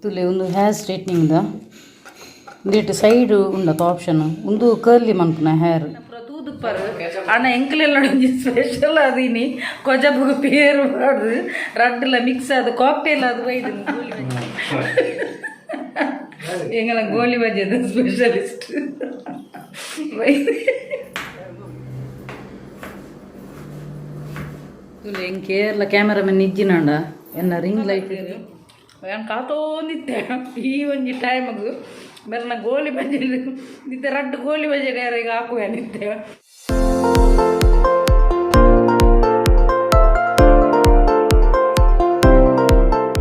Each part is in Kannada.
ತುಲೆ ಒಂದು ಹೇರ್ ಸ್ಟ್ರೇಟ್ನಿಂಗ್ದ ಇಂದೇಟ್ ಸೈಡ್ ಉಂಡತ ಆಪ್ಷನ್ ಒಂದು ಕರ್ಲಿ ಮನ್ಪುನ ಹೇರ್ ತೂದುಪ್ಪರ್ ಅಣ್ಣ ಎಂಕ್ಲೆಲ್ಲ ಸ್ಪೆಷಲ್ ಅದೀನಿ ಕೊಜಬುಗ ಪೇರು ಮಾಡ್ದು ರಡ್ಡುಲ ಮಿಕ್ಸ್ ಅದು ಕಾಕ್ಟೇಲ್ ಅದು ಬೈದು ಎಂಗಲ ಗೋಲಿ ಬಜ್ಜದ ಸ್ಪೆಷಲಿಸ್ಟ್ ತುಲೆ ಹೆಂಗೆ ಕೇರಳ ಕ್ಯಾಮರಾಮನ್ ಇಜ್ಜಿನಾಂಡ ಎನ್ನ ರಿಂಗ್ ಲೈಟ್ ನಾನು ಕಾತೋಂದಿತ್ತೆ ಈ ಒಂಜಿ ಟೈಮಗು ಮೇಲೆ ನಾ ಗೋಲಿ ಬಜ್ಜಿ ನಿತ್ತೆ ರಡ್ಡು ಗೋಲಿ ಬಜ್ಜಿ ಡೇರಿಗೆ ಹಾಕುವೆ ನಿತ್ತೆ.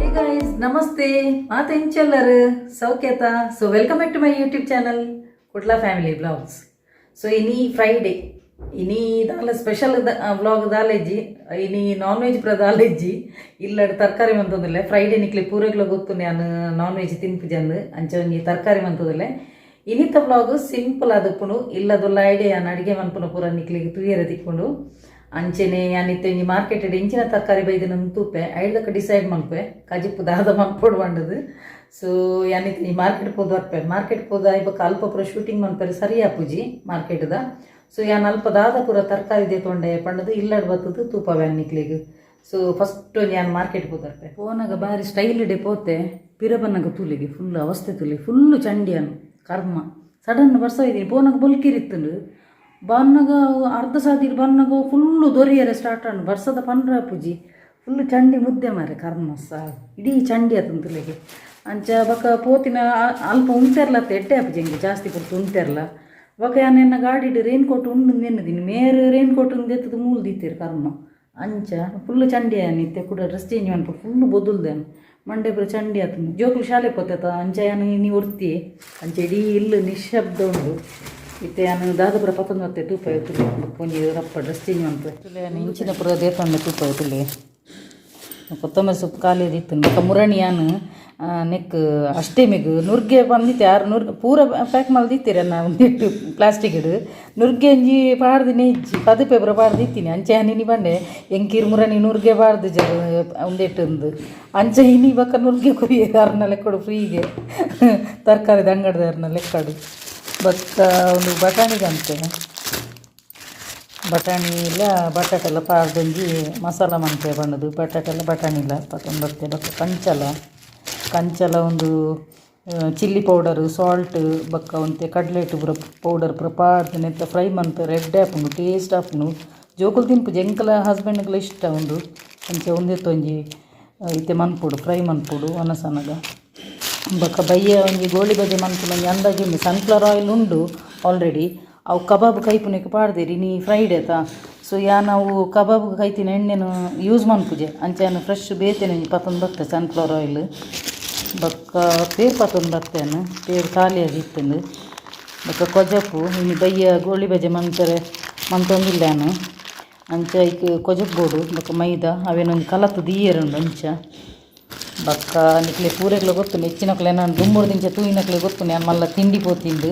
Hey guys, ನಮಸ್ತೆ ಮಾತಾ ಇಂಚಲ್ಲರು ಸೌಖ್ಯತಾ. So welcome back to my YouTube channel Kudla family vlogs. So ಇನಿ ಫ್ರೈಡೇ ಇನಿ ದಾಲ ಸ್ಪೆಷಲ್ ವ್ಲಾಗ್ ದಾಲೆಜ್ಜಿ ಇನಿ ನಾನ್ ವೆಜ್ ಪುರ ದಾಲೆಜ್ಜಿ ಇಲ್ಲಡ್ ತರಕಾರಿ ಮಂತೊಂದುಲ್ಲೆ ಫ್ರೈಡೇ ನಿಕ್ಲೆ ಪೂರೈಗ್ಲ ಗೊತ್ತು ನಾನು ನಾನ್ ವೆಜ್ ತಿನ್ಪುಜಂದು ಅಂಚ ಒಂಜಿ ತರಕಾರಿ ಮಂತೊಂದುಲ್ಲೆ ಇನಿತ ವ್ಲಾಗ್ ಸಿಂಪಲ್ ಆದಪ್ಪುಂಡು ಇಲ್ಲದೊಲ್ಲ ಐಡಿಯಾ ಅಡಿಗೆ ಮನ್ಪುನ ಪೂರ ನಿಕ್ಲಿಗೆ ತುಯ್ಯರ ತಿಕ್ಕೊಂಡು ಅಂಚೆನೆ ಯಾನಿತ್ತೆ ಒಂಜಿ ಮಾರ್ಕೆಟ್ ಇಂಚಿನ ತರಕಾರಿ ಬೈದಿನ ತೂಪೆ ಐದಕ್ಕ ಡಿಸೈಡ್ ಮನ್ಪೆ ಕಜಿಪ್ಪು ದಾದ ಮನ್ಪೊಡು ಬಂಡದು. ಸೊ ಯಾನಿತ್ತೆ ಈ ಮಾರ್ಕೆಟ್ ಪೋದು ಬರ್ಪೆ ಮಾರ್ಕೆಟ್ ಪೋದ ಇವಾಗ ಅಲ್ಪ ಪೂರ ಶೂಟಿಂಗ್ ಮನ್ಪರೆ ಸರಿ ಆಪುಜಿ ಮಾರ್ಕೆಟ್ದ. ಸೊ ಯಾನ್ ಅಲ್ಪ ದಾದ ಪೂರ ತರಕಾರಿ ದೇ ತೊಂಡೆ ಪಂಡದು ಇಲ್ಲಡ್ ಬತ್ತದು ತೂಪ ವ್ಯಾನ್ ನಿಕ್ಲಿಗೆ. ಸೊ ಫಸ್ಟ್ ಯಾನ್ ಮಾರ್ಕೆಟ್ ಪೋದರ್ಪೆ ಪೋನಾಗ ಬಾರಿ ಸ್ಟೈಲ್ ಡೇ ಪೋತೆ ಪಿರಬನ್ನಾಗ ತೂಲಿಗೆ ಫುಲ್ ಅವಸ್ಥೆ ತುಲಿ ಫುಲ್ಲು ಚಂಡಿಯನು ಕರ್ಮ ಸಡನ್ ಬರ್ಸ ಇದ್ದೀನಿ ಪೋನಾಗ ಬೊಲ್ಕಿರಿತ್ತುಂಡು ಬನ್ನಾಗ ಅರ್ಧ ಸಾದಿರು ಬನ್ನಾಗ ಫುಲ್ಲು ದೊರಿಯರೆ ಸ್ಟಾರ್ಟ್ ಅನ್ನು ಬರ್ಸದ ಪಂಡ್ರ ಪೂಜಿ ಫುಲ್ಲು ಚಂಡಿ ಮುದ್ದೆ ಮಾರೆ ಕರ್ಮ ಸಹ ಇಡೀ ಚಂಡಿ ಆತಂದು ತುಲಿಗೆ ಅಂಚ ಬಕ್ಕ ಪೋತಿನ ಅಲ್ಪ ಉಂತೆರ್ಲತ್ತ ಎಡ್ಡೆ ಆಪುಜಿ ಹಂಗೆ ಜಾಸ್ತಿ ಪುರ್ತು ಉಂತೆರ್ಲ ಬಕ ಯಾನೆನ್ನ ಗಾಡಿಡು ರೈನ್ ಕೋಟ್ ಉಂಡು ನೆನ್ನದಿನಿ ಮೇರು ರೈನ್ ಕೋಟ್ ಉಂದು ಎತ್ತದು ಮೂಲು ದೀತೀರು ಕರ್ಮ ಅಂಚ ಫುಲ್ಲು ಚಂಡಿ ನಿತ್ತೆ ಕೂಡ ಡ್ರೆಸ್ ಚೇಂಜ್ ಮಾಡ್ಬೇಕು ಫುಲ್ಲು ಬೊದುಲ್ದೇನು ಮಂಡೆ ಪುರ ಚಂಡಿ ಆತನು ಜೋಕುಲು ಶಾಲೆ ಪೋತೇತ ಅಂಚ ಯಾನು ನೀವು ಉರ್ತಿ ಅಂಚ ಇಡೀ ಇಲ್ಲು ನಿಶಬ್ದ ಉಂಡು ಇತ್ತೆ ಯಾನು ದಾದ ಪುರ ಪತ್ತೊಂದು ಮತ್ತೆ ತೂಪ ತುಲಿ ಒಂಜಿ ರಪ್ಪ ಡ್ರೆಸ್ ಚೇಂಜ್ ಮಾಡ್ತೇವೆ ತುಲೆ ಇಂಚಿನ ಪುರ ದೇತಂಡೆ ತೂಪ ತುಲಿ ಕೊತ್ತಂಬರಿ ಸೊಪ್ಪು ಖಾಲಿ ಇತ್ತು ಬೊಕ್ಕ ಮುರಣಿ ಯಾನು ನೆಕ್ ಅಷ್ಟೇ ಮಿಗು ನುರ್ಗೆ ಬಂದಿತ್ತೆ ಯಾರು ಪೂರ ಪ್ಯಾಕ್ ಮಲ್ದಿತ್ತೀರ ನಾವು ನೆಟ್ಟು ಪ್ಲಾಸ್ಟಿಕ್ ಹಿಡು ನುರ್ಗೆ ಒಂಜಿ ಪಾಡ್ದಿನಿ ಇಜ್ಜಿ ಪದು ಪೇಪರ್ ಪಾಡ್ದಿತ್ತೀನಿ ಅಂಚ ಹನಿ ಬಂಡೆ ಎಂಕೀರು ಮುರಣಿ ನುರ್ಗೆ ಪಾಡ್ದು ಜ ಉಂದೆಟ್ಟುಂದು ಅಂಚ ಇನಿ ಬಕ್ಕ ನುರ್ಗೆ ಕೊಯ್ಯ ಯಾರನ್ನ ಲೆಕ್ಕಡು ಫ್ರೀಗೆ ತರಕಾರಿ ಅಂಗಡಿದಾರನ್ನ ಲೆಕ್ಕಡು ಬಕ್ಕ ಒಂದು ಬಟಾಣಿಗಂತೆ ಬಟಾಣಿ ಇಲ್ಲ ಬಟಾಟೆಲ್ಲ ಪಾಡ್ದೊಂಜಿ ಮಸಾಲ ಮಂತೆ ಬಣ್ಣದು ಬಟಾಟೆಲ್ಲ ಬಟಾಣಿ ಇಲ್ಲ ಪತ್ತೊಂದು ಬರ್ತೆ ಬಕ್ಕ ಕಂಚಲ ಒಂದು ಚಿಲ್ಲಿ ಪೌಡರು ಸಾಲ್ಟ್ ಬಕ್ಕ ಒಂತೆ ಕಡ್ಲೆಟ್ ಪೂರ ಪೌಡರ್ ಪೂರ ಪಾಡ್ದು ನೆತ್ತ ಫ್ರೈ ಮನ್ಪೆ ರೆಡ್ ಆಪುಂಡು ಟೇಸ್ಟ್ ಆಪುಂಡು ಜೋಕುಲು ತಿನ್ಪು ಎಂಕಲ ಹಸ್ಬೆಂಡ್ಗಳ ಇಷ್ಟ ಉಂಡು ಅಂಚೆ ಒಂದೆತ್ತೊಂಜಿ ಇತ್ತೆ ಮನ್ಪುಡು ಫ್ರೈ ಮನ್ಪುಡು ಒನಸನಗ ಬಕ್ಕ ಬಯ್ಯ ಒಂಜಿ ಗೋಳಿ ಬಜೆ ಮನ್ಪುಡು ಒಂಜಿ ಅಂದಾಜು ಉಂಡು ಸನ್ಫ್ಲವರ್ ಆಯಿಲ್ ಉಂಡು ಆಲ್ರೆಡಿ ಅವು ಕಬಾಬ್ ಕೈಪುನಕ್ಕೆ ಪಾಡ್ದೇರಿ ನೀ ಫ್ರೈಡ್ ಆಯ್ತಾ. ಸೊ ನಾವು ಕಬಾಬ್ ಕೈತಿನ ಎಣ್ಣೆನು ಯೂಸ್ ಮನ್ಪುಜೆ ಅಂಚೆನು ಫ್ರೆಶ್ ಬೇತೇನೆ ಪತ್ತೊಂದು ಬರ್ತೇನೆ ಸನ್ಫ್ಲವರ್ ಆಯಿಲ್ ಬಕ್ಕ ಪೇರು ಪತ್ತೊಂದು ಬರ್ತೇನೆ ಪೇರು ಖಾಲಿಯಾಗಿ ಇತ್ತಂದು ಬಕ್ಕ ಕೊಜಪ್ಪು ಇನ್ನು ಬಯ್ಯ ಗೋಳಿ ಬಜೆ ಮಂತಾರೆ ಮಂತೊಂದಿಲ್ಲ ನಾನು ಅಂಚ ಈಗ ಕೊಜಪ್ಪು ಬೋಡು ಬಕ್ಕ ಮೈದಾ ಅವೇನೊಂದು ಕಲತ್ತು ದೀಯರುಂಡು ಅಂಚ ಬಕ್ಕ ನಿಕ್ಲೆ ಪೂರೆಗ್ಲ ಗೊತ್ತು ಹೆಚ್ಚಿನಕ್ಲೆ ನಾನು ದುಮ್ಮೂರು ದಿಂಚ ತೂಯಿನಕ್ಲೆ ಗೊತ್ತು ನಾನು ಮಲ್ಲ ತಿಂಡಿ ಪೋತಿಂದು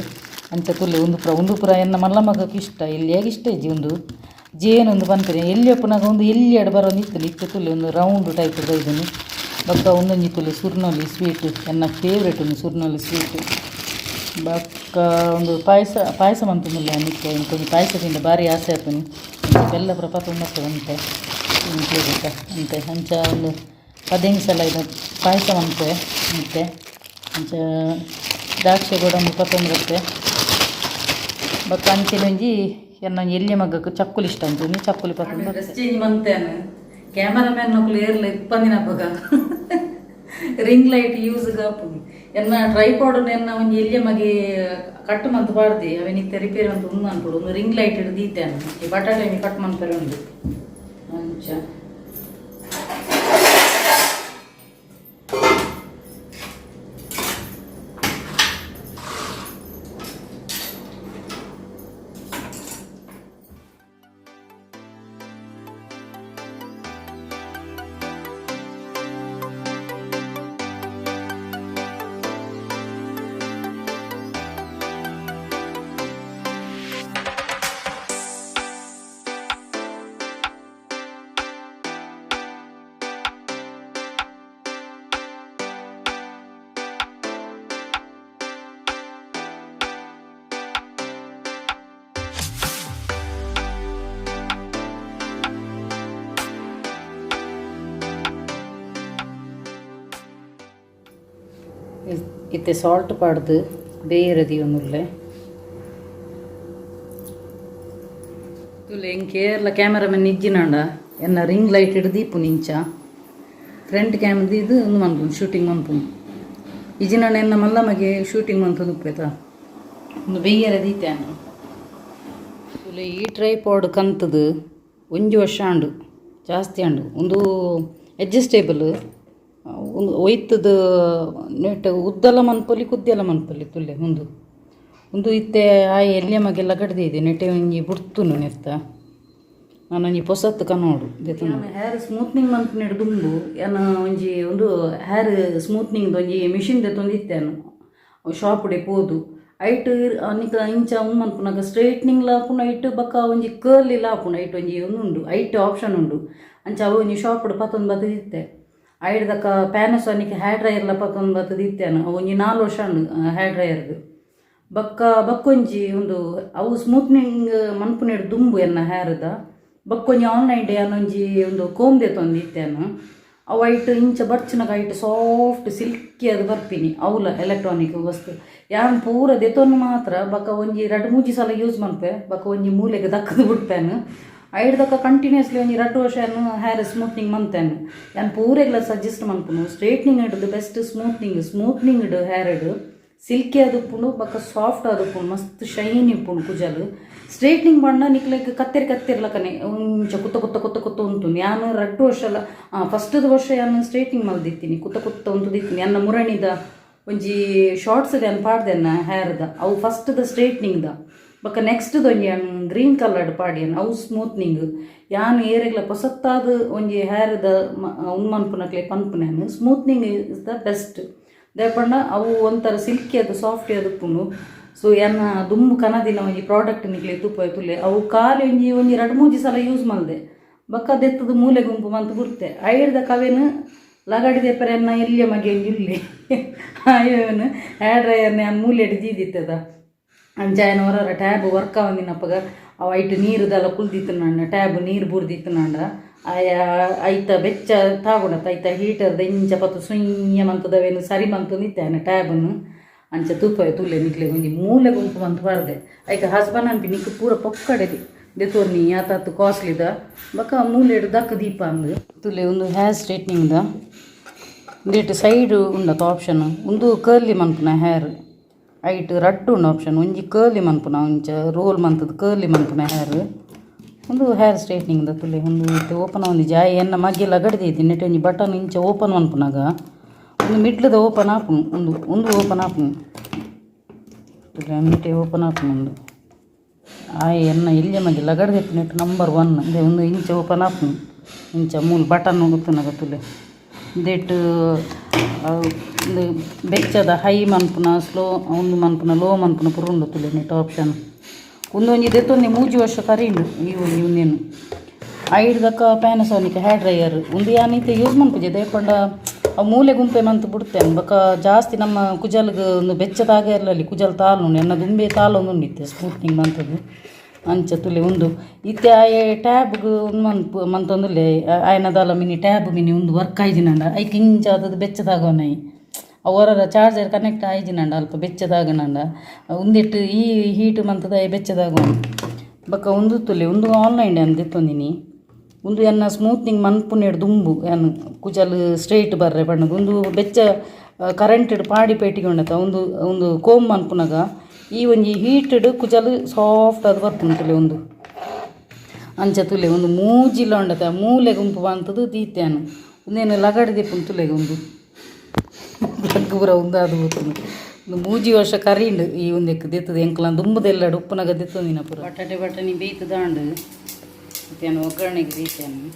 ಅಂಚ ತುಲೆ ಒಂದು ಪುರ ಎನ್ನ ಮಲ್ಲ ಮಗಕ್ಕೆ ಇಷ್ಟ ಇಲ್ಲಿ ಹೇಗೆ ಇಷ್ಟ ಇಜ್ಜಿ ಒಂದು ಜೇನೊಂದು ಬಂತೇನೆ ಎಲ್ಲಿ ಅಪ್ಪನಾಗ ಒಂದು ಎಲ್ಲಿ ಎಡ್ ಬರೋದು ಇತ್ತು ಇತ್ತು ತುಲೆ ಒಂದು ರೌಂಡ್ ಟೈಪ್ ಬೈದನು ಬಕ್ಕ ಒಂದೊಂಜಿ ತುಲೆ ಸುರ್ನೊಲಿ ಸ್ವೀಟ್ ಎನ್ನ ಫೇವ್ರೇಟ್ ಒಂದು ಸುರ್ನೊಲಿ ಸ್ವೀಟ್ ಬಕ್ಕ ಒಂದು ಪಾಯಸ ಮಂತಂದಿಲ್ಲ ನಿಕ್ಕೆ ಇಂಕೊಂದು ಪಾಯಸದಿಂದ ಭಾರಿ ಆಸೆ ಆಯ್ತು ಬೆಲ್ಲ ಪುರ ಪತ್ತೊಂಬತ್ತು ಅಂತೆ ಇಂಕ್ಲೇಬೇಕ ಅಂತೆ ಅಂಚ ಒಂದು 15 ಸಲ ಇದು ಪಾಯಸ ಮಂತೆ ಮತ್ತೆ ಅಂಚ ದ್ರಾಕ್ಷಿ ಗೋಡಂಬಿ 21 ಬರುತ್ತೆ ಬಕ್ಕ ಅಂಚೆಲೊಂಜಿ ಎನ್ನ ಎಲ್ಲಿ ಮಗಕ್ಕೆ ಚಕ್ಕುಲಿ ಇಷ್ಟ ಅಂತೀನಿ ಚಕ್ಕುಲಿ ಪತ್ತೊಂದು ಡ್ರೆಸ್ ಚೇಂಜ್ ಮಂತೇನು ಕ್ಯಾಮರಾಮ್ಯಾನ್ ನಕ್ಲು ಏರ್ಲ ಇಪ್ಪಂದಿನ ಹಬ್ಬಗ ರಿಂಗ್ ಲೈಟ್ ಯೂಸ್ಗೆ ಹಾಪುದು ಎನ್ನ ಟ್ರೈಪಾಡು ಎನ್ನ ಒಂಜಿ ಎಲ್ಲಿ ಮಗೆ ಕಟ್ ಮಂತ್ ಪಾಡ್ದು ಅವನಿತ್ತೆ ರಿಪೇರಿ ಅಂತ ಉಂದು ಅನ್ಕೊಡು ಒಂದು ರಿಂಗ್ ಲೈಟ್ ಹಿಡಿದು ದೀತೇನೆ ಈ ಬಟಾಟೆ ಕಟ್ ಮಂತಾರೆ ಉಂಡು ಅಂಚ ಇತ್ತೆ ಸಾಲ್ಟ್ ಪಾಡ್ದು ಬೇಯರದಿ ಒಂದುಲ್ಲೆ ತುಲೆ ಕೇರಳ ಕ್ಯಾಮರಾಮನ್ ಇಜ್ಜಿನಾಂಡ ಎನ್ನ ರಿಂಗ್ ಲೈಟ್ ಹಿಡ್ದು ದೀಪು ನಿಂಚ ಫ್ರಂಟ್ ಕ್ಯಾಮ್ರದು ಇದು ಒಂದು ಮನ್ಪುನು ಶೂಟಿಂಗ್ ಮನ್ಪುನು ಇಜ್ಜಿನಾಂಡ ಎನ್ನ ಮಲ್ಲಮಗೆ ಶೂಟಿಂಗ್ ಮನ್ಪುನು ಉಪ್ಪೇತ ಒಂದು ಬೇಯರದಿ ಇತ್ತೇನು ತುಲೆ ಈ ಟ್ರೈಪಾಡ್ ಕಂತದು 1 ವರ್ಷ ಆಂಡು ಜಾಸ್ತಿ ಆಂಡು ಒಂದು ಅಡ್ಜಸ್ಟೇಬಲ್ ಒಂದು ಒಯ್ತದ ನೆಟ್ ಉದ್ದಲ ಮನ್ಪೊಲಿ ಕುದ್ದೆಲ ಮನ್ಪೊಲಿ ತುಲ್ಲೆ ಒಂದು ಇತ್ತೆ ಆಯ್ ಎಲ್ಲಿಯ ಮಗೆಲ್ಲ ಗಡ್ದಿದೆ ನೆಟ್ಟೆ ಒಂಜಿ ಬುಡ್ತುನು ನೆತ್ತ ನಾನು ಒಂಜಿ ಪೊಸತ್ತು ಕನ್ನೋಡು ಹೇರ್ ಸ್ಮೂತ್ನಿಂಗ್ ಮನ್ಪುನೆಡು ದುಂಬು ಏನ ಒಂಜಿ ಒಂದು ಹೇರ್ ಸ್ಮೂತ್ನಿಂಗ್ ಒಂಜಿ ಮಿಷಿನ್ ದೆತ್ತೊಂದು ಇತ್ತೇನು ಶಾಪ್ಡೆ ಪೋದು ಐಟ್ ಅನಿಕ ಇಂಚ ಮನ್ಪುನಾಗ ಸ್ಟ್ರೈಟ್ನಿಂಗ್ ಲಾಪುನ ಐಟ್ ಬಕ್ಕ ಒಂಜಿ ಕರ್ಲಿ ಲಾಪುನ ಐಟ್ ಒಂಜಿ ಉಂಡು ಐಟ್ ಆಪ್ಷನ್ ಉಂಡು ಅಂಚ ಅವು ಒಂಜಿ ಶಾಪ್ಡ್ ಪತ್ತೊಂದು ಬತ್ತದಿತ್ತೆ ಐಡ್ದಕ್ಕ ಪ್ಯಾನಸೋನಿಕ್ ಹೇರ್ ಡ್ರೈಯರ್ಲ ಪತ್ತೊಂದು ಬತ್ತದಿತ್ತೇನು ಅವು ಒಂಜಿ 4 ವರ್ಷ ಉಂಡು ಹೇರ್ ಡ್ರೈಯರ್ದು ಬಕ್ಕೊಂಜಿ ಒಂದು ಅವು ಸ್ಮೂತ್ನಿಂಗ್ ಮನ್ಪುನೆಡು ದುಂಬು ಎನ್ನ ಹೇರ್ದ ಬಕ್ಕೊಂಜಿ ಆನ್ಲೈನ್ ಡೇ ಅನ್ನೊಂಜಿ ಒಂದು ಕೋಮ್ ದೆತ್ತೊಂದು ಇತ್ತೇನು ಅವು ಐಟ್ ಇಂಚ ಬರ್ಚಿನಾಗ ಐಟ್ ಸಾಫ್ಟ್ ಸಿಲ್ಕಿ ಅದು ಬರ್ಪಿನಿ ಅವಲ ಎಲೆಕ್ಟ್ರಾನಿಕ್ ವಸ್ತು ಯಾನ್ ಪೂರ ದೆತ್ತೊಂದು ಮಾತ್ರ ಬಕ್ಕ ಒಂಜಿ 2-3 ಸಲ ಯೂಸ್ ಮನ್ಪೆ ಬಕ್ಕ ಒಂಜಿ ಮೂಲೆಗೆ ದಕ್ಕದು ಬಿಡ್ಪೇನು ಐಡ್ದಕ್ಕ ಕಂಟಿನ್ಯೂಸ್ಲಿ ಒಂಜಿ 2 ವರ್ಷ ಹೇರ್ ಸ್ಮೂತ್ನಿಂಗ್ ಮಂತೇನು ಯಾನ್ ಪೂರೆಗ್ಲ ಸಜೆಸ್ಟ್ ಮನ್ಪುನು ಸ್ಟ್ರೇಟ್ನಿಂಗ್ ಇಡ್ದು ಬೆಸ್ಟ್ ಸ್ಮೂತ್ನಿಂಗ್ ಇಡು ಹೇರ್ ಇಡು ಸಿಲ್ಕಿ ಅದುಪ್ಪುಂಡು ಬಕ್ಕ ಸಾಫ್ಟ್ ಅದುಪ್ಪುಂಡು ಮಸ್ತ್ ಶೈನ್ ಇಪ್ಪುಂಡು ಕುಜಲು ಸ್ಟ್ರೇಟ್ನಿಂಗ್ ಬಣ್ಣ ನಿಕ್ಲೆಗ್ ಕತ್ತಿರ್ಲಕನೆ ಒಂಚ ಕುತ್ತ ಉಂಟು ಯಾನು 2 ವರ್ಷ ಅಲ್ಲ ಫಸ್ಟ್ದ ವರ್ಷ ಯಾನು ಸ್ಟ್ರೇಟ್ನಿಂಗ್ ಮಲ್ದಿತ್ತೀನಿ ಕುತ್ತ ಉಂಟುದಿತ್ತೀನಿ ಅನ್ನ ಮುರಣಿದ ಒಂಜಿ ಶಾರ್ಟ್ಸ್ ಯಾನು ಪಾಡ್ದೆನ್ನ ಹೇರ್ದ ಅವು ಫಸ್ಟ್ದ ಸ್ಟ್ರೇಟ್ನಿಂಗ್ದ ಬಕ್ಕ ನೆಕ್ಸ್ಟ್ದು ಒಂಜಿ ಯಾನು ಗ್ರೀನ್ ಕಲರ್ಡ್ ಪಾಡ್ಯನು ಅವು ಸ್ಮೂತ್ನಿಂಗ್ ಯಾನು ಏರೆಗ್ಲ ಪೊಸತ್ತಾದ ಒಂಜಿ ಹೇರ್ದ ಮನ್ಪುನಕ್ಲೆ ಪನ್ಪುನೇನು ಸ್ಮೂತ್ನಿಂಗ್ ಇಸ್ ದ ಬೆಸ್ಟ್ ದೇಪಂಡ ಅವು ಒಂಥರ ಸಿಲ್ಕಿ ಅದು ಸಾಫ್ಟ್ ಅದಪ್ಪುಂಡು ಸೊ ಎನ್ನ ದುಂಬು ಕನದಿನ ಒಂಜಿ ಪ್ರಾಡಕ್ಟ್ ನಿಕ್ಲೆ ತುಲೆ ಅವು ಖಾಲಿ ಒಂಜಿ 2-3 ಸಲ ಯೂಸ್ ಮಲ್ದೆ ಬಕ್ಕ ದೆತ್ತದ ಮೂಲೆ ಗುಂಪು ಮಂತು ಬುರ್ತೆ ಐಡ್ದ ಕವೆನು ಲಗಡಿದೆಪ್ಪರೆ ಎನ್ನ ಇಲ್ಲಿಯ ಮಗೆ ಇಲ್ಲಿ ಅಯ್ಯೋನು ಹೇರ್ ಡ್ರೈಯರ್ನ ಮೂಲೆ ದೀದಿತ್ತದ ಅಂಚಾಯನ ಹೊರ ಟ್ಯಾಬ್ ವರ್ಕ್ ಆವಂದಿನಪ್ಪಗ ಅವು ಐಟು ನೀರುದೆಲ್ಲ ಕುಲ್ದಿತ್ತು ನಂಡ ಟ್ಯಾಬ್ ನೀರು ಬುರ್ದಿತ್ತು ನಂಡ ಐತ ಬೆಚ್ಚ ತಾಗುಣತ್ತ ಐತ ಹೀಟರ್ದ ಇಂಚ ಪತ್ತು ಸುಯ್ಯ ಮಂತದವೇನು ಸರಿ ಮಂತು ನಿತ್ತೇನೆ ಟ್ಯಾಬನ್ನು ಅಂಚ ತುಪ್ಪ ತುಲೆ ನಿಕ್ಲೆ ಒಂಜಿ ಮೂಲೆ ಗುಂಪು ಮಂತು ಬರ್ದೆ ಐಕ ಹಸ್ಬೆಂಡ್ ಅನ್ಪಿ ನಿಕ್ಕು ಪೂರ ಪೊಕ್ಕಡೆದಿ ದೆತೋರ್ನಿ ಆತತ್ತು ಕಾಸ್ಟ್ಲಿದ ಬಕ್ಕ ಮೂಲೆಡು ದಕ್ಕ ದೀಪ ಅಂದು ತುಲೆ ಒಂದು ಹೇರ್ ಸ್ಟ್ರೇಟ್ನಿಂಗ್ದ ಇಂದೇಟ್ ಸೈಡ್ ಉಂಡತ ಆಪ್ಷನ್ ಒಂದು ಕರ್ಲಿ ಮನ್ಪುನ ಹೇರ್ ಐಟ್ ರಡ್ಡು ಉಂಡು ಆಪ್ಷನ್ ಒಂಜಿ ಕರ್ಲಿ ಮನ್ಪುನ ಒಂಚ ರೋಲ್ ಮಂತದ ಕರ್ಲಿ ಮನ್ಪುನ ಹೇರ್ ಒಂದು ಹೇರ್ ಸ್ಟ್ರೇಟ್ನಿಂಗ್ದ ತುಲೆ ಒಂದು ಇತ್ತೆ ಓಪನ್ ಒಂದು ಜಾಯಿ ಎನ್ನ ಮಗ್ಗೆಲ್ಲ ಗಡ್ದೈತಿ ನೆಟ್ಟೆ ಒಂಜಿ ಬಟನ್ ಇಂಚ ಓಪನ್ ಮನ್ಪುನಾಗ ಒಂದು ಮಿಡ್ಲದ ಓಪನ್ ಆಪುನು ಒಂದು ಓಪನ್ ಆಪುನು ತುಲೆ ನೆಟ್ಟೆ ಓಪನ್ ಆಪುನು ಒಂದು ಎನ್ನ ಇಲ್ಲಿಯ ಮಗ್ಗೆಲ್ಲ ಗಡ್ದೈತಿ ನೆಟ್ಟು ನಂಬರ್ 1 ಅದೇ ಒಂದು ಇಂಚ ಓಪನ್ ಆಪುನು ಇಂಚ ಮೂಲ ಬಟನ್ ಗೊತ್ತುನಾಗ ತುಲೆ ದೇಟ್ ಒಂದು ಬೆಚ್ಚದ ಹೈ ಮನ್ಪುನ ಸ್ಲೋ ಒಂದು ಮನ್ಪುನ ಲೋ ಮನ್ಪುನ ಪುರುಂಡು ತುಲೆ ನೆಟ್ ಆಪ್ಷನ್ ಒಂದೊಂಜಿ ದೆತ್ತೊಂದು 3 ವರ್ಷ ಕರೀಂಡು ಇವನೇನು ಐಡ್ದಕ್ಕ ಪ್ಯಾನಸೋನಿಕ್ ಹೇರ್ ಡ್ರೈಯರ್ ಒಂದು ಯಾನೈತೆ ಯೂಸ್ ಮನ್ಪುಜೆ ದೇಪಂಡ ಅವು ಮೂಲೆ ಗುಂಪೆ ಮಂತು ಬಿಡ್ತೇನೆ ಬಕ್ಕ ಜಾಸ್ತಿ ನಮ್ಮ ಕುಜಲ್ಗೆ ಒಂದು ಬೆಚ್ಚದಾಗ ಇರಲಿ ಕುಜಲ್ ತಾಲು ಎನ್ನ ದುಂಬೆ ತಾಲು ಒಂದು ಉಂಡಿತ್ತೆ ಸ್ಮೂತ್ನಿಂಗ್ ಮಂತದ್ದು ಅಂಚ ತುಲೆ ಒಂದು ಇತ್ತೆ ಆಯೆ ಟ್ಯಾಬ್ಗೆ ಒಂದು ಮಂತೊಂದುಲ್ಲೆ ಆಯನದಾಲ ಮಿನಿ ಟ್ಯಾಬ್ ಮಿನಿ ಒಂದು ವರ್ಕ್ ಆಯ್ಜಿನಂಡ ಐಕ್ ಇಂಚ ಅದದು ಬೆಚ್ಚದಾಗೋನೈ ಅವರ ಚಾರ್ಜರ್ ಕನೆಕ್ಟ್ ಆಯ್ಜಿನಂಡ ಅಲ್ಪ ಬೆಚ್ಚದಾಗನಂಡ ಒಂದಿಟ್ಟು ಈ ಹೀಟು ಮಂತದ ಬೆಚ್ಚದಾಗೋಣ ಬಕ್ಕ ಒಂದು ತುಲೆ ಒಂದು ಆನ್ಲೈನ್ ಅಂದಿತ್ತೊಂದಿನಿ ಒಂದು ಎನ್ನ ಸ್ಮೂತ್ನಿಂಗ್ ಮನ್ಪುನೆಡು ದುಂಬು ಏನು ಕುಜಲ್ ಸ್ಟ್ರೈಟ್ ಬರ್ರೆ ಬಣ್ಣದ ಒಂದು ಬೆಚ್ಚ ಕರೆಂಟೆಡ್ ಪಾಡಿ ಪೇಟಿಗೊಂಡತ ಒಂದು ಕೋಮ್ ಮನ್ಪುನಾಗ ಈ ಒಂಜಿ ಹೀಟೆಡ್ ಕುಜಲ್ ಸಾಫ್ಟ್ ಅದು ಬರ್ಪುಂತುಲೆ ಒಂದು ಅಂಚ ತುಲೆ ಒಂದು ಮೂಜಿಲ ಉಂಡತ ಮೂಲೆ ಗುಂಪು ಬಂತದು ದೀತ್ಯಾನು ಒಂದೇನು ಲಗಡಿದೆ ಪುಂತುಲೆಗೆ ಒಂದು ಲಗ್ ಪೂರ ಅದು ಗೊತ್ತುಂಡು ಒಂದು 3 ವರ್ಷ ಕರೀಂಡು ಈ ಒಂದಕ್ಕೆ ದೆತ್ತದು ಎಂಕ್ಲ ದುಂಬುದೆಲ್ಲ ಉಪ್ಪುನಾಗ ದೆತ್ತೊಂದಿನ ಪೂರ ಬಟಾಣಿ ಬೇಯ್ತದಾಂಡು ಮತ್ತೇನು ಒಗ್ಗರಣೆಗೆ ಬೇಯ್ತೇನು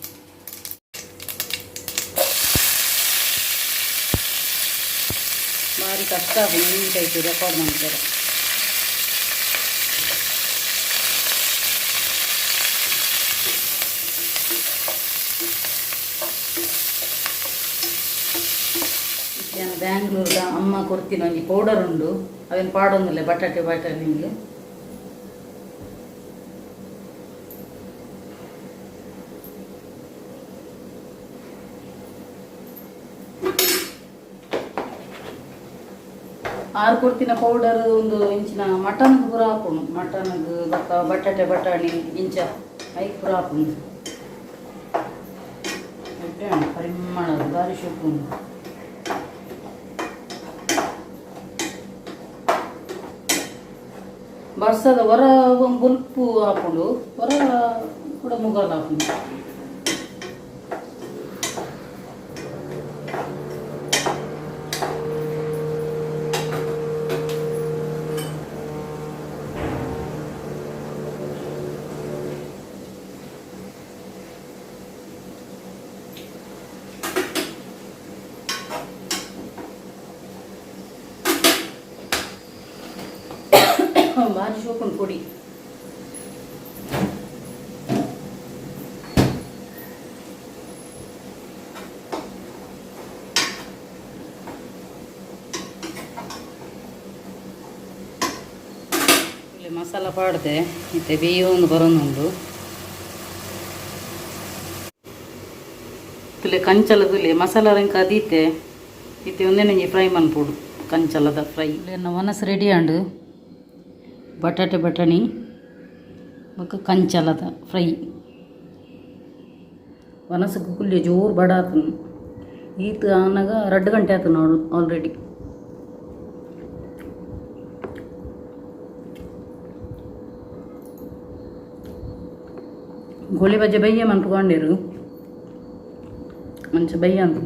ಭಾರಿ ಕಷ್ಟ ನೀಟಾಯ್ತು ರೆಕಾರ್ಡ್ ಮಾಡ್ತಾರೆ ನಾನು ಬ್ಯಾಂಗ್ಳೂರ್ದ ಅಮ್ಮ ಕೊಡ್ತೀನಿ ಒಂಜಿ ಪೌಡರ್ ಉಂಡು ಅವೇನು ಪಾಡೊಂದಿಲ್ಲ ಬಟಾಣಿಗೆ ಆರು ಕೊಡ್ತಿನ ಪೌಡರ್ ಒಂದು ಇಂಚಿನ ಮಟನ್ ಪೂರ ಹಾಕೋಣ ಮಟನ್ದು ಬಟಾಟೆ ಬಟಾಣಿ ಇಂಚ ಐದು ಪೂರ ಹಾಕೋಣ ಪರಿಮಾಣ ಬಾರಿ ಸೊಪ್ಪು ಬರ್ಸದ ಹೊರ ಒಂದು ಬುಲ್ಪು ಹಾಕೊಂಡು ಹೊರ ಕೂಡ ಮುಗಾಲ ಹಾಕೊಂಡು ಭಾರಿ ಸೋಪುಂಡು ಪುಡಿ ಮಸಾಲ ಪಾಡ್ದೆ ಮತ್ತೆ ಬೇಯೊಂದು ಬರೋನೊಂದು ತುಲೆ ಕಂಚಲದುಲೆ ಮಸಾಲ ರಂಕ ಅದೀತೆ ಇತ್ತೆ ಒಂದೇ ನಂಗೆ ಫ್ರೈ ಮನ್ಪುಡು ಕಂಚಲದ ಫ್ರೈ ಒನಸ್ ರೆಡಿ ಆಂಡು ಬಟಾಟೆ ಬಟಾಣಿ ಮತ್ತು ಕಂಚಲದ ಫ್ರೈ ಒನಸಕ್ಕೆ ಕುಲ್ಲಿ ಜೋರು ಬಡ ಆತನು ಈತ ಆನಾಗ 2 ಗಂಟೆ ಆತನು ಆಲ್ರೆಡಿ ಗೋಳಿ ಬಜ್ಜೆ ಬಯ್ಯ ಮನ್ಪುಕೊಂಡಿರು ಮಂಚ ಬಯ್ಯ ಅಂತ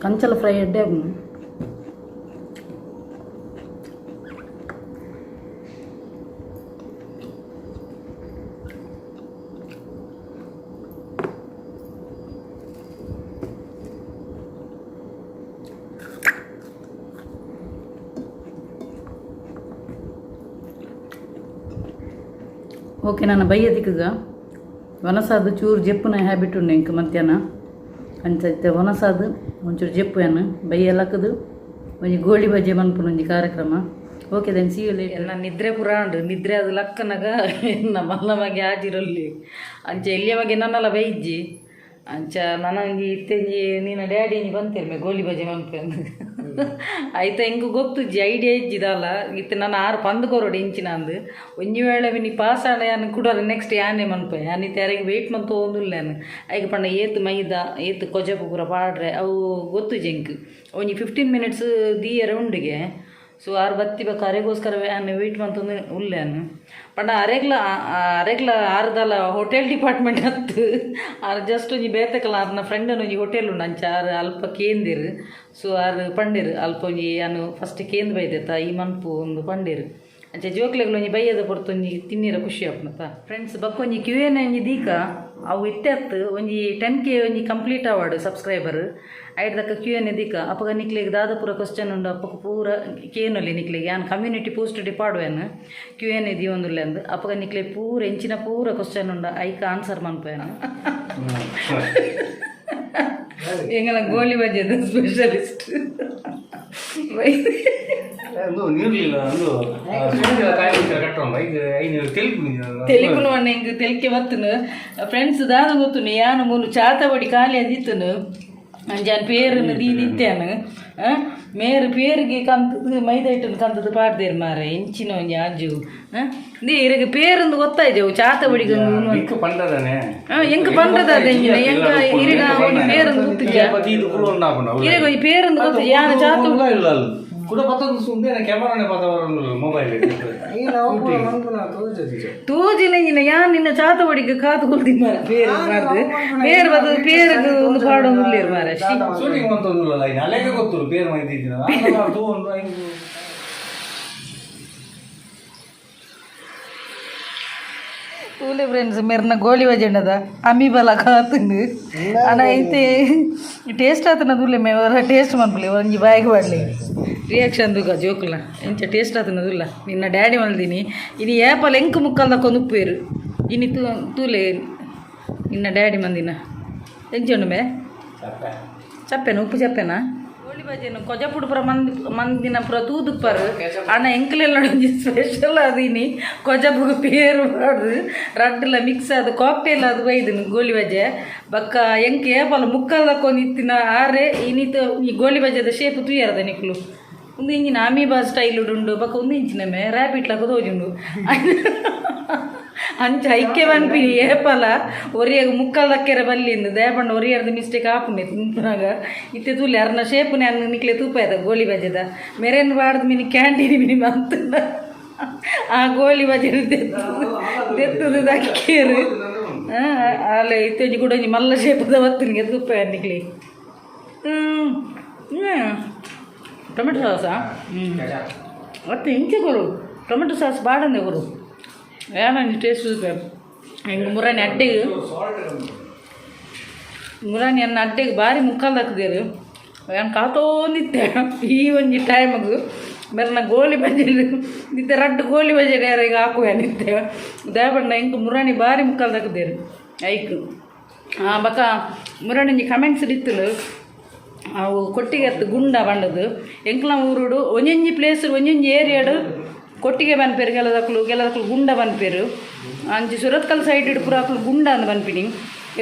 ಕಂಚಲ ಫ್ರೈ ಅಡ್ಡೆ ಓಕೆ ನಾನು ಬೈಯದಿಕ್ಕಗ ಒನಸಾದು ಚೂರು ಜೆಪ್ಪುನ ಹ್ಯಾಬಿಟ್ ಉಂಡು ಇಂಕ ಮಧ್ಯಾಹ್ನ ಅಂಚೈತೆ ಒನಸಾದು ಒಂಚೂರು ಜೆಪ್ಪು ಏನು ಬೈಯಲ್ಲಕ್ಕದು ಒಂಜಿ ಗೋಳಿ ಬಜ್ಜೆ ಮನ್ಪುನ ಒಂಜಿ ಕಾರ್ಯಕ್ರಮ okay then see you later. ನಾನು ನಿದ್ರೆ ಪುರ ಉಂಡು ನಿದ್ರೆ ಅದು ಲಕ್ಕನಾಗ ಮಲ್ಲಮಗೆ ಆಜಿರಲ್ಲಿ ಅಂಚ ಎಲ್ಲಿಯ ಬಗ್ಗೆ ನನ್ನೆಲ್ಲ ಬೈಜ್ಜಿ ಅಂಚ ನನಗೆ ಇತ್ತೆಂಜಿ ನೀನು ಡ್ಯಾಡಿ ಬಂತಿರ್ಮೆ ಗೋಳಿ ಬಜ್ಜೆ ಮನ್ಪೆ ಆಯ್ತಾ ಹೆಂಗೆ ಗೊತ್ತುಜ್ಜಿ ಐಡಿಯಾ ಇಜ್ಜಿದಲ್ಲ ಇತ್ತು ನಾನು 6 ಪಂದು ಕೊರೋಡು ಇಂಚಿನ ಅಂದು ಒಂಜಿ ವೇಳೆ ನೀ ಪಾಸ್ ಆಡ ಯಾನು ಕುಡೋರು ನೆಕ್ಸ್ಟ್ ಯಾನೇ ಮನ್ಪೆ ಯಾನಿತ್ತು ಯಾರಿಗೆ ವೆಯ್ಟ್ ಮಂತ್ ತೊಗೊಂದಿಲ್ಲ ನಾನು ಐಗೆ ಪಂಡ ಏತು ಮೈದಾ ಏತು ಕೊಜಪು ಪೂರ ಪಾಡ್ರೆ ಅವು ಗೊತ್ತುಜ್ಜಿ ಎಂಕ್ ಒಂಜಿ 15 ಮಿನಿಟ್ಸ್ ದೀಯರ ಉಂಡಿಗೆ ಸೊ ಆರು ಬತ್ತಿ ಬೇಕು ಅರೆಗೋಸ್ಕರ ನಾನು ವೆಯ್ಟ್ ಮಂತಂದು ಉಲ್ಲೇನು ಪಂಡ ಅರೆಗ್ಲ ಆರ್ದಲ್ಲ ಹೋಟೆಲ್ ಡಿಪಾರ್ಟ್ಮೆಂಟ್ ಹತ್ತು ಆರು ಜಸ್ಟ್ ಒಂಜಿ ಬೇತಕಲ್ಲ ಆರ್ನ ಫ್ರೆಂಡನ್ನು ಒಂಜಿ ಹೋಟೆಲ್ ಉಂಡು ಅಂಚ ಆರು ಅಲ್ಪ ಕೇಂದಿರು ಸೊ ಆರು ಪಂಡಿರು ಅಲ್ಪ ಒಂಜಿ ನಾನು ಫಸ್ಟ್ ಕೇಂದ್ ಬೈದೆತ್ತ ಈ ಮನ್ಪು ಒಂದು ಪಂಡಿರು ಅಂಚೆ ಜೋಕ್ಲೆಗಳು ಒಂಜಿ ಬೈಯದ ಪೊರ್ತು ಒಂಜಿ ತಿನ್ನಿರ ಖುಷಿ ಆಪ್ನತ್ತ ಫ್ರೆಂಡ್ಸ್ ಬಕ್ಕೊಂಜಿ ಕ್ಯೂಎನ್ ಒಂಜಿ ದೀಕ ಅವು ಇತ್ತೆತ್ತು ಒಂಜಿ 10K ಒಂಜಿ ಕಂಪ್ಲೀಟ್ ಆವಾಡು ಸಬ್ಸ್ಕ್ರೈಬರ್ ಐಡ್ದಕ್ಕ ಕ್ಯೂಎನ್ ದೀಕ ಅಪ್ಪಗ ನಿಕ್ಲಿಗೆ ದಾದ ಪೂರ ಕ್ವಶನ್ ಉಂಡು ಅಪ್ಪಗ ಪೂರ ಕೇನೊಲ್ಲಿ ನಿಕ್ಲಿಗೆ ಯಾನು ಕಮ್ಯುನಿಟಿ ಪೋಸ್ಟ್ ಡಿಪಾಡುವೇನು ಕ್ಯೂಎನ್ ದಿ ಒಂದುಲ್ಲೆ ಅಂದು ಅಪ್ಪಗ ನಿಕ್ಲೆ ಪೂರ ಎಂಚಿನ ಪೂರ ಕ್ವಶನ್ ಉಂಡು ಐಕ ಆನ್ಸರ್ ಮನ್ಪೇನು ಎಂಗಲ ಗೋಳಿ ಬಜ್ಜೆದು ಸ್ಪೆಷಲಿಸ್ಟ್ తెలుగును అన్న ఇంక తెలుకే వత్తును ఫ్రెండ్స్ దాని ಗೊತ್ತುನು ಯಾನು ಮೂಲು ಚಾತಬಡಿ ಖಾಲಿ ಅದಿತ್ತನು ಅಂಜಾನ್ ಪೇರನ್ನು ದೀದಿತ್ತೇನು ಮೇರು ಪೇರಿಗೆ ಕಂತದ್ದು ಮೈದಾ ಹಿಟ್ಟನ್ನು ಕಂತದ್ದು ಪಾಡ್ದೇರು ಮಾರೆ ಇಂಚಿನ ಒಂಜಿ ಆಜು ನೀ ಇರಗ ಪೇರೊಂದು ಗೊತ್ತಾಯ್ಜವು ಚಾತಬಡಿಗೆ ಎಂಕ ಪಂಡದ ಎಂಜಿನ ಎಂಕ ಇರಿಗ ಒಂದು ಪೇರೊಂದು ಗೊತ್ತಿದ್ದ ಇರಗ ಈ ಪೇರೊಂದು ಗೊತ್ತು ಯಾನ ಚಾತ ಕೂಡ ಮತ್ತೊಂದು ಸುಮ್ಮನೆ ಕ್ಯಾಮರಾನೇ ಮೊಬೈಲ್ ತೋಜಿನ ಯಾನ್ ನಿನ್ನ ಚಾತವಡಿಗೆ ಕಾತು ಕೊಡ್ತೀನಿ ಮಾರ ಪೇರು ಮಾಡ್ದು ಪೇರು ಬದು ಪೇರು ಒಂದು ಪಾಡೊಂದು ಇಲ್ಲೇರು ಮಾರ ಶೂಟಿಂಗ್ ಅಂತಂದಿಲ್ಲ ಅಲೆಗೆ ಗೊತ್ತು ಪೇರು ಮೈದಿದ್ದೀನಿ ತೂಲೆ ಫ್ರೆಂಡ್ಸ್ ಮೇರ್ನ ಗೋಳಿ ಬಜೆಂಡದ ಅಮ್ಮಿ ಬಲ ಕಾತುಂಡು ಅಣ್ಣ ಐತೆ ಟೇಸ್ಟ್ ಆತನ ತೂಲೆ ಮೇವರ ಟೇಸ್ಟ್ ಮನ್ಪಲಿ ಒಂಜಿ ಬಾಯಿಗೆ ಬಾಡ್ಲಿ ರಿಯಾಕ್ಷನ್ ದುಗ ಜೋಕುಲ ಎಂಚ ಟೇಸ್ಟ್ ಆತನ ತುಲ್ಲ ನಿನ್ನ ಡ್ಯಾಡಿ ಮಲ್ದಿನಿ ಇನಿ ಏಪಲ್ ಎಂಕು ಮುಕ್ಕಲ್ದಕ್ಕೊಂದು ಉಪ್ಪೇರು ಇನಿ ತೂಲೆ ನಿನ್ನ ಡ್ಯಾಡಿ ಮಂದಿನ ಎಂಚುಂಡು ಮೇ ಚಪ್ಪೆನ ಉಪ್ಪು ಚಪ್ಪೆನಾ ಗೋಲಿ ಬಜೆನು ಕೊಜಪುಡು ಪುರ ಮಂದಿನ ಪುರ ತೂದುಪ್ಪರು ಅಣ್ಣ ಎಂಕ್ಲೆಲ್ಲ ಸ್ಪೆಷಲ್ ಅದೀನಿ ಕೊಜಪುಗ ಪೇರು ಮಾಡುದು ರಡ್ಡುಲ ಮಿಕ್ಸ್ ಅದು ಕಾಕ್ಟೇಲ್ ಅದು ಬೈದನು ಗೋಲಿ ಬಜೆ ಬಕ್ಕ ಎಂಕ್ ಏಪಲ ಮುಕ್ಕಲ್ದಕ್ಕೊಂದು ಇತ್ತಿನ ಆರೆ ಇನ್ನಿತ್ತು ಈ ಗೋಲಿ ಬಜೆದ ಶೇಪ್ ತೂಯರದ ನಿಕ್ಲು ಒಂದು ಇಂಚಿನ ಅಮೀಬಾ ಸ್ಟೈಲ್ ಉಂಡು ಬಕ್ಕ ಒಂದು ಇಂಚಿನಮೆ ರ್ಯಾಪಿಟ್ಲಕ್ಕ ತೋಜುಂಡು ಅಂಚ ಐಕ್ಯ ಬನ್ಪಿ ಏಪಲ ಒರಿಯಾಗ ಮುಕ್ಕಲ್ದಕ್ಕೆರೆ ಬಲ್ಲಿಂದು ದಯಪಂಡ ಒರಿಯಾರ್ದು ಮಿಸ್ಟೇಕ್ ಆಪುಂಡೆ ತಿಂತಾಗ ಇತ್ತೆ ತೂಲೆ ಅರ್ನ ಶೇಪುನೆ ಅನ್ನ ನಿಕ್ಲೆ ತೂಪಾಯ್ದ ಗೋಲಿ ಬಜೆದ ಮೆರೇನು ಬಾಡ್ದು ಮಿನಿ ಕ್ಯಾಂಟೀನ್ ಮಿನಿ ಮಂತಂಡ ಆ ಗೋಲಿ ಬಜೆ ದೆತ್ತದು ಅಕ್ಕೇರು ಅಲ್ಲ ಇತ್ತೊಂಜಿ ಕೂಡ ಒಂಜಿ ಮಲ್ಲ ಶೇಪದ ಬತ್ತನಿಗೆ ತೂಪಾಯ ನಿಕ್ಲಿ ಟೊಮೆಟೊ ಸಾಸಾ ಮತ್ತೆ ಇಂಚೆ ಕೊರು ಟೊಮೆಟೊ ಸಾಸ್ ಬಾಡಂದೆ ಕೊರು ಏನಂಜಿ ಟೇಸ್ಟ್ ಹೆಂಗೆ ಮುರಾಣಿ ಅಡ್ಡೆಗೆ ಮುರಾಣಿ ಅನ್ನ ಅಡ್ಡೆಗೆ ಭಾರಿ ಮುಕ್ಕಾಲು ಹಾಕಿದೇರು ಏನು ಕಾತೋಂದಿತ್ತೆ ಈ ಒಂಜಿ ಟೈಮಗು ಬೇರೆ ನಾ ಗೋಲಿ ಬಜೆಲಿ ನಿತ್ತೆ ರಡ್ಡು ಗೋಲಿ ಬಜೆಲಿ ಯಾರಿಗೆ ಹಾಕುವ ನಿತ್ತೆ ದಯಪಂಡ ಹೆಂಗೆ ಮುರಾಣಿ ಭಾರಿ ಮುಕ್ಕಾಲು ಹಾಕಿದೇರು ಐಕು ಬಕ್ಕ ಮುರಾಣಿ ಕಮೆಂಟ್ಸ್ ಇತ್ತಲು ಅವು ಕೊಟ್ಟಿಗೆ ಅತ್ತು ಗುಂಡ ಬಂಡದು ಎಂಕ್ಲ ಊರುಡು ಒಂಜೊಂಜಿ ಪ್ಲೇಸ್ ಒಂಜೊಂಜಿ ಏರಿಯಾಡು ಕೊಟ್ಟಿಗೆ ಬನ್ಪೇರು ಕೆಲದಕ್ಕಲು ಗುಂಡ ಬನ್ಪೇರು ಅಂಚಿ ಸುರತ್ಕಲ್ ಸೈಡ್ ಇಡು ಪೂರ ಅಕ್ಕಲು ಗುಂಡ ಅಂದು ಬನ್ಪಿನಿ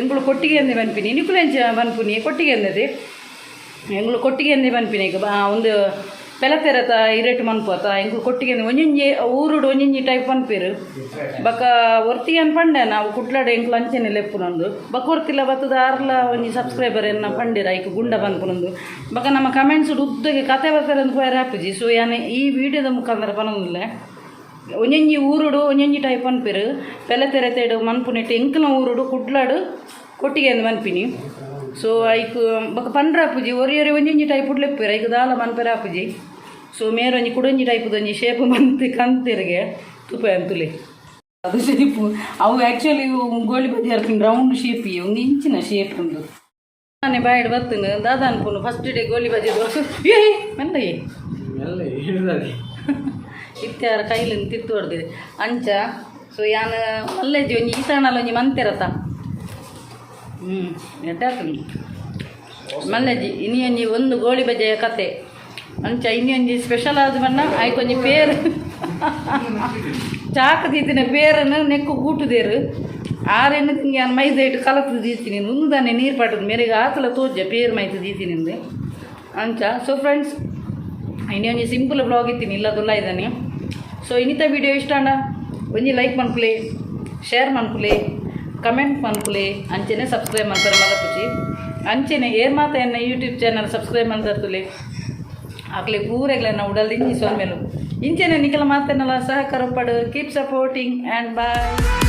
ಎಂಗಳು ಕೊಟ್ಟಿಗೆ ಅಂದೆ ಬನ್ಪಿನಿ ನಿಕ್ಕುಲು ಎಂಚ ಬನ್ಪುನಿ ಕೊಟ್ಟಿಗೆ ಅಂದದೆ ಎಂಗಳು ಕೊಟ್ಟಿಗೆ ಅಂದೆ ಬನ್ಪಿನಿ ಈಗ ಒಂದು ಪೆಲತೆರತ ಇರೇಟ್ ಮನ್ಪೋತ ಎಂಗಳು ಕೊಟ್ಟಿಗೆ ಅಂದೆ ಒಂಜೊಂಜಿ ಊರುಡು ಒಂಜೊಂಜಿ ಟೈಪ್ ಬನ್ಪೇರು ಬಕ್ಕ ಒರ್ತಿಗೆ ಅನ್ ಪಂಡೆ ನಾವು ಕುಡ್ಲಾಡು ಎಂಕ್ಲು ಅಂಚೆನೆ ಲೆಪ್ಪುನೊಂದು ಬಕ್ಕ ಹೊರ್ತಿಲ್ಲ ಬತ್ತದ ಆರ್ಲ ಒಂಜಿ ಸಬ್ಸ್ಕ್ರೈಬರ್ ಎನ್ನ ಪಂಡಿರ ಐಕ್ ಗುಂಡ ಬನ್ಪುನೊಂದು ಬಕ್ಕ ನಮ್ಮ ಕಮೆಂಟ್ಸ್ ಉದ್ದಗೆ ಕತೆ ಬರ್ತಾರೆ ಅಂತ ಪೋಯರ್ ಹಾಪುಜಿ ಸೊ ಯಾನೆ ಈ ವಿಡಿಯೋದ ಮುಖಾಂತರ ಪನೊಂದಿಲ್ಲ ಒಂಜೊಂಜಿ ಊರುಡು ಒಂಜೊಂಜಿ ಟೈಪ್ ಅನ್ಪೇರು ಪೆಲತೆರೆತೆಡು ಮನ್ಪುನೆಟ್ಟು ಎಂಕ್ಲ ಊರುಡು ಕುಡ್ಲಾಡು ಕೊಟ್ಟಿಗೆ ಅಂದು ಮನ್ಪಿನಿ ಸೊ ಐಕ್ ಬಕ್ಕ ಪಂಡ್ರ ಹಾಪುಜಿ ಒರಿಯೊರೆ ಒಂಜೊಂಜಿ ಟೈಪ್ ಉಡ್ಲೆಪ್ಪೇರು ಐಕ್ ದಾಲ ಮನ್ಪೇರ ಹಾಪುಜಿ ಸೊ ಮೇರೊಂಜಿ ಕುಡೊಂಜಿ ಟೈಪುದೊಂಜಿ ಶೇಪ್ ಮಂತ್ ಕಂತಿರಿಗೆ ತುಪ್ಪ ಅಂತುಲೆ ಅದು ಶೇಪು ಅವು ಆ್ಯಕ್ಚುಲಿ ಗೋಳಿ ಬಜೆ ಹರ್ಕೊಂಡು ರೌಂಡ್ ಶೇಪ್ ಒಂದು ಇಂಚಿನ ಶೇಪ್ ಉಂಟು ನಾನೇ ಬಾಯ್ಡು ಬರ್ತೇನೆ ದಾದ ಅನ್ಕೊಂಡು ಫಸ್ಟ್ ಡೇ ಗೋಳಿ ಬಜೆ ಏ ಮೆಲ್ಲಯೇ ಇತ್ಯಾರ ಕೈಲಿಂದ ತಿತ್ತು ಹೊಡೆದಿದೆ ಅಂಚ ಸೊ ಯಾನು ಮಲ್ಲೆಜಿ ಒಂಜಿ ಈಸಣ್ಣಲ್ಲ ಒಂಜಿ ಮಂತೆರತ ಎಟ್ಟಾಗ್ತದೆ ಮಲ್ಲೆಜಿ ಇನ್ನೊಂಜಿ ಒಂದು ಗೋಳಿ ಬಜೆಯ ಕತೆ ಅಂಚ ಇನ್ನೊಂಜಿ ಸ್ಪೆಷಲ್ ಆದ ಬಣ್ಣ ಆಯ್ಕೊಂಜಿ ಪೇರು ಚಾಕ ದೀತಿನ ಪೇರನ್ನು ನೆಕ್ಕು ಕೂಟುದೇರು ಆರೆಣ್ಣು ತಿಂಗೆ ನಾನು ಮೈದ ಇಟ್ಟು ಕಲತ್ತು ದೀತೀನಿ ಮುಂದಾನೆ ನೀರು ಪಟ್ಟದು ಮೇರೆಗೆ ಆಕಲ ತೋಜ ಪೇರು ಮೈತು ದೀತಿನಿಂದ ಅಂಚ ಸೊ ಫ್ರೆಂಡ್ಸ್ ಇನ್ನೊಂದು ಸಿಂಪಲ್ ಬ್ಲಾಗ್ ಇತ್ತೀನಿ ಇಲ್ಲದಲ್ಲ ಇದ್ದಾನೆ ಸೊ ಇನ್ನಿತ ವೀಡಿಯೋ ಇಷ್ಟ ಅಣ್ಣ ಒಂಜಿ ಲೈಕ್ ಮನ್ಪುಲೆ ಶೇರ್ ಮನ್ಪುಲೆ ಕಮೆಂಟ್ ಮನ್ಪುಲೆ ಅಂಚೆನೆ ಸಬ್ಸ್ಕ್ರೈಬ್ ಮಾಡ್ತಾರೆ ಮಗಪುಚಿ ಅಂಚೆನೆ ಏರ್ ಮಾತ ಎನ್ನ ಯೂಟ್ಯೂಬ್ ಚಾನಲ್ ಸಬ್ಸ್ಕ್ರೈಬ್ ಮಾಡ್ತರ್ತುಲೆ ಆಗ್ಲೇ ಪೂರೆಗ್ಲನ್ನ ಉಡಲ್ದು ಇಂಚಿ ಸೊನ್ಮೇಲು ಇಂಚೆನೆ ನಿಖಲ ಮಾತೇನಲ್ಲ ಸಹಕಾರ ಪಡು ಕೀಪ್ ಸಪೋರ್ಟಿಂಗ್ ಆ್ಯಂಡ್ ಬಾಯ್.